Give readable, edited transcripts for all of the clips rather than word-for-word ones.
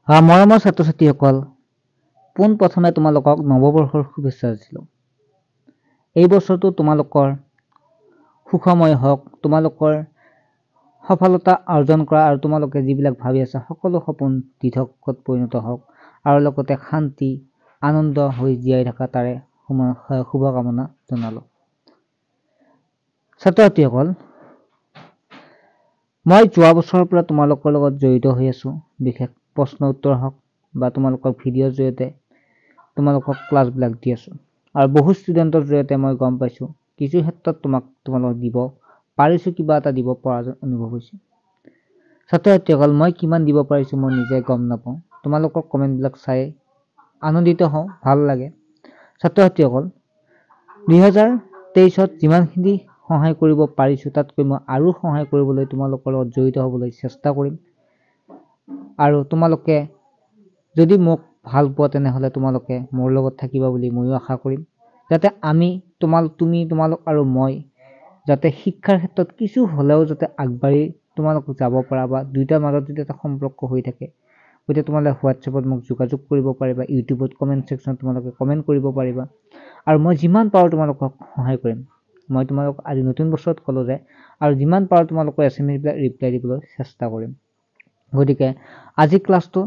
মৰমৰ ছাত্ৰ ছাত্ৰীসকল, পোন প্ৰথমে তোমালোকক নৱবৰ্ষৰ শুভেচ্ছা দিছিলোঁ। এই বছৰটো তোমালোকৰ সুখময় হওক, তোমালোকৰ সফলতা অৰ্জন কৰা আৰু তোমালোকে যিবিলাক ভাবি আছা সকলো সপোন দিঠকত পৰিণত হওক আৰু লগতে শান্তি আনন্দ হৈ জীয়াই থকা তাৰে শুভকামনা জনালো। ছাত্ৰ ছাত্ৰীসকল, মই যোৱা বছৰৰ পৰা তোমালোকৰ লগত জড়িত হৈ আছো। বিশেষ প্ৰশ্ন উত্তৰ হওক বা তোমালোকৰ ভিডিঅ'ৰ জৰিয়তে তোমালোকক ক্লাছবিলাক দি আছো আৰু বহু ষ্টুডেণ্টৰ জৰিয়তে মই গম পাইছো কিছু ক্ষেত্ৰত তোমালোকক দিব পাৰিছো, কিবা এটা দিব পৰা যেন অনুভৱ হৈছে। ছাত্ৰ ছাত্ৰীসকল, মই কিমান দিব পাৰিছো মই নিজে গম নাপাওঁ। তোমালোকৰ কমেণ্টবিলাক চাই আনন্দিত হওঁ, ভাল লাগে। ছাত্ৰ ছাত্ৰীসকল, 2023ত যিমানখিনি সহায় কৰিব পাৰিছো তাতকৈ মই আৰু সহায় কৰিবলৈ তোমালোকৰ লগত জড়িত হ'বলৈ চেষ্টা কৰিম। আৰু তোমালোকে যদি মোক ভাল পোৱা তেনেহ'লে তোমালোকে মোৰ লগত থাকিবা বুলি ময়ো আশা কৰিম, যাতে আমি তোমালোক আৰু মই যাতে শিক্ষাৰ ক্ষেত্ৰত কিছু হ'লেও যাতে আগবাঢ়ি তোমালোক যাব পৰা বা দুইটাৰ মাজত যদি এটা সম্পৰ্ক হৈ থাকে। গতিকে তোমালোকে হোৱাটছএপত মোক যোগাযোগ কৰিব পাৰিবা, ইউটিউবত কমেণ্ট ছেকশ্যনত তোমালোকে কমেণ্ট কৰিব পাৰিবা আৰু মই যিমান পাৰোঁ তোমালোকক সহায় কৰিম। মই তোমালোকক আজি নতুন বছৰত ক'লোঁ যে আৰু যিমান পাৰোঁ তোমালোকৰ SMS-বিলাক ৰিপ্লাই দিবলৈ চেষ্টা কৰিম। গতিকে আজি ক্লাছটো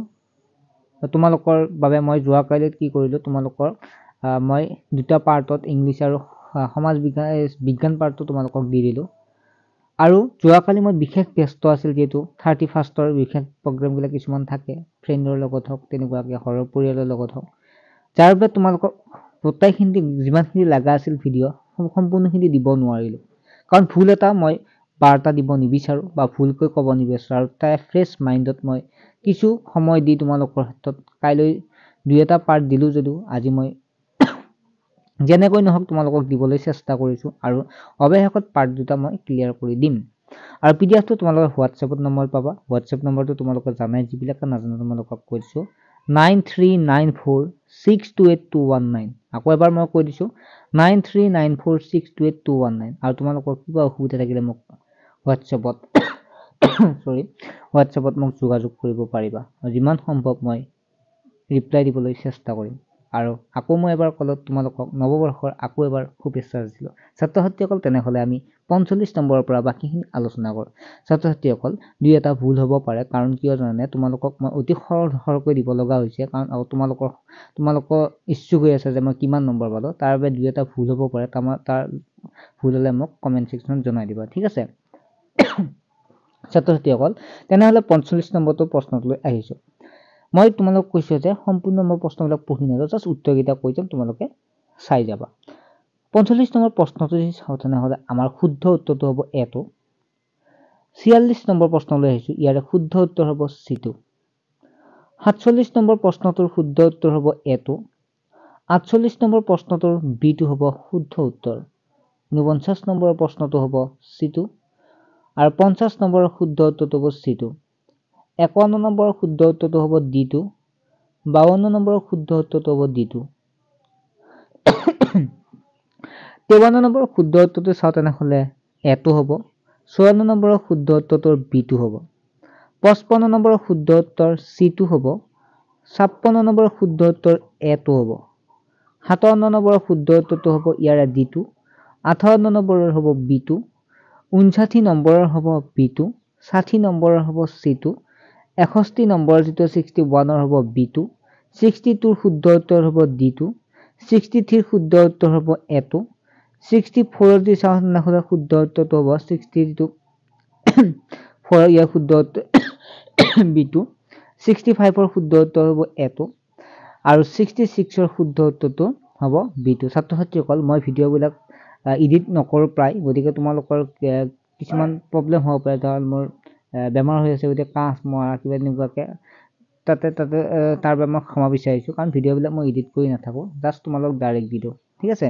তোমালোকৰ বাবে মই যোৱাকালি কি কৰিলোঁ, তোমালোকৰ মই দুটা পাৰ্টত ইংলিছ আৰু সমাজ বিজ্ঞান পাৰ্টটো তোমালোকক দি দিলোঁ। আৰু যোৱাকালি মই বিশেষ ব্যস্ত আছিল, যিহেতু 31ৰ বিশেষ প্ৰগ্ৰেমবিলাক কিছুমান থাকে, ফ্ৰেণ্ডৰ লগত হওক তেনেকুৱাকৈ ঘৰৰ পৰিয়ালৰ লগত হওক, যাৰ বাবে তোমালোকক গোটেইখিনি যিমানখিনি লগা আছিল ভিডিঅ' সম্পূৰ্ণখিনি দিব নোৱাৰিলোঁ। কাৰণ ভুল এটা মই বাৰ্তা দিব নিবিচাৰোঁ বা ভুলকৈ ক'ব নিবিচাৰোঁ আৰু তাই ফ্ৰেছ মাইণ্ডত মই কিছু সময় দি তোমালোকৰ ক্ষেত্ৰত কাইলৈ 2-এটা পাৰ্ট দিলোঁ যদিও আজি মই যেনেকৈ নহওক তোমালোকক দিবলৈ চেষ্টা কৰিছোঁ আৰু অৱশেষত পাৰ্ট 2টা মই ক্লিয়াৰ কৰি দিম। আৰু PDF-টো তোমালোকে হোৱাটছএপত নম্বৰ পাবা। হোৱাটছএপ নম্বৰটো তোমালোকে জানাই, যিবিলাকে নাজানো তোমালোকক কৈ দিছোঁ 9394628219। আকৌ এবাৰ মই কৈ দিছোঁ 9394628219। আৰু তোমালোকৰ কিবা অসুবিধা থাকিলে মোক হোৱাটছএপত মোক যোগাযোগ কৰিব পাৰিবা। যিমান সম্ভৱ মই ৰিপ্লাই দিবলৈ চেষ্টা কৰিম। আৰু আকৌ মই এবাৰ ক'লত তোমালোকক নৱবৰ্ষৰ আকৌ এবাৰ শুভেচ্ছা দিছিলোঁ। ছাত্ৰ ছাত্ৰীসকল, তেনেহ'লে আমি 45 নম্বৰৰ পৰা বাকীখিনি আলোচনা কৰোঁ। ছাত্ৰ ছাত্ৰীসকল, 2-এটা ভুল হ'ব পাৰে, কাৰণ কিয় জানানে, তোমালোকক মই অতি সৰলকৈ দিব লগা হৈছে, কাৰণ তোমালোকৰ ইচ্ছুক হৈ আছে যে মই কিমান নম্বৰ পালোঁ। তাৰ বাবে 2-এটা ভুল হ'ব পাৰে, তাৰ ভুল হ'লে মোক কমেণ্ট ছেকশ্যনত জনাই দিবা, ঠিক আছে। ছাত্ৰ ছাত্ৰীসকল, তেনেহ'লে 45 নম্বৰটো প্ৰশ্নটোলৈ আহিছোঁ। মই তোমালোকক কৈছোঁ যে সম্পূৰ্ণ মই প্ৰশ্নবিলাক পঢ়ি নাযাওঁ, জাষ্ট উত্তৰকেইটা কৈ যাম, তোমালোকে চাই যাবা। 45 নম্বৰ প্ৰশ্নটো যদি চাওঁ তেনেহ'লে আমাৰ শুদ্ধ উত্তৰটো হ'ব এটো। 46 নম্বৰ প্ৰশ্নলৈ আহিছোঁ, ইয়াৰে শুদ্ধ উত্তৰ হ'ব চিটো। 47 নম্বৰ প্ৰশ্নটোৰ শুদ্ধ উত্তৰ হ'ব এটো। 48 নম্বৰ প্ৰশ্নটোৰ বিটো হ'ব শুদ্ধ উত্তৰ। 49 নম্বৰৰ প্ৰশ্নটো হ'ব চিটো আৰু 50 নম্বৰৰ শুদ্ধ উত্তৰটো হ'ব চিটো। 51 নম্বৰৰ শুদ্ধ উত্তৰটো হ'ব ডিটো। 52 নম্বৰৰ শুদ্ধ উত্তৰটো হ'ব ডিটো। 53 নম্বৰৰ শুদ্ধ উত্তৰটো চাওঁ তেনেহ'লে এটো হ'ব। 54 নম্বৰৰ শুদ্ধ উত্তৰটোৰ বিটো হ'ব। 55 নম্বৰৰ শুদ্ধ উত্তৰ চিটো হ'ব। 56 নম্বৰৰ শুদ্ধ উত্তৰ এটো হ'ব। 57 নম্বৰৰ শুদ্ধ উত্তৰটো হ'ব ইয়াৰে ডিটো। 58 নম্বৰৰ হ'ব বিটো। 59 নম্বৰৰ হ'ব বিটো। 60 নম্বৰৰ হ'ব চিটো। 61 নম্বৰ যিটো 61ৰ হ'ব বিটো। 62ৰ শুদ্ধ উত্তৰ হ'ব ডিটো। 63ৰ শুদ্ধ উত্তৰ হ'ব এটো। 64ৰ যদি চাওঁ তেনেহ'লে শুদ্ধ উত্তৰটো হ'ব 62 ইয়াৰ শুদ্ধ উত্তৰ বিটো। 65ৰ শুদ্ধ উত্তৰ হ'ব এটো আৰু 66ৰ শুদ্ধ উত্তৰটো হ'ব বিটো। ছাত্ৰ ছাত্ৰীসকল, মই ভিডিঅ'বিলাক এডিট নকৰোঁ প্ৰায়, গতিকে তোমালোকৰ কিছুমান প্ৰব্লেম হ'ব পাৰে, কাৰণ মোৰ বেমাৰ হৈ আছে, গতিকে কাহ মৰা কিবা তেনেকুৱাকৈ তাৰ বাবে মই ক্ষমা বিচাৰিছোঁ, কাৰণ ভিডিঅ'বিলাক মই এডিট কৰি নাথাকোঁ, জাষ্ট তোমালোকক ডাইৰেক্ট দি দিওঁ, ঠিক আছে।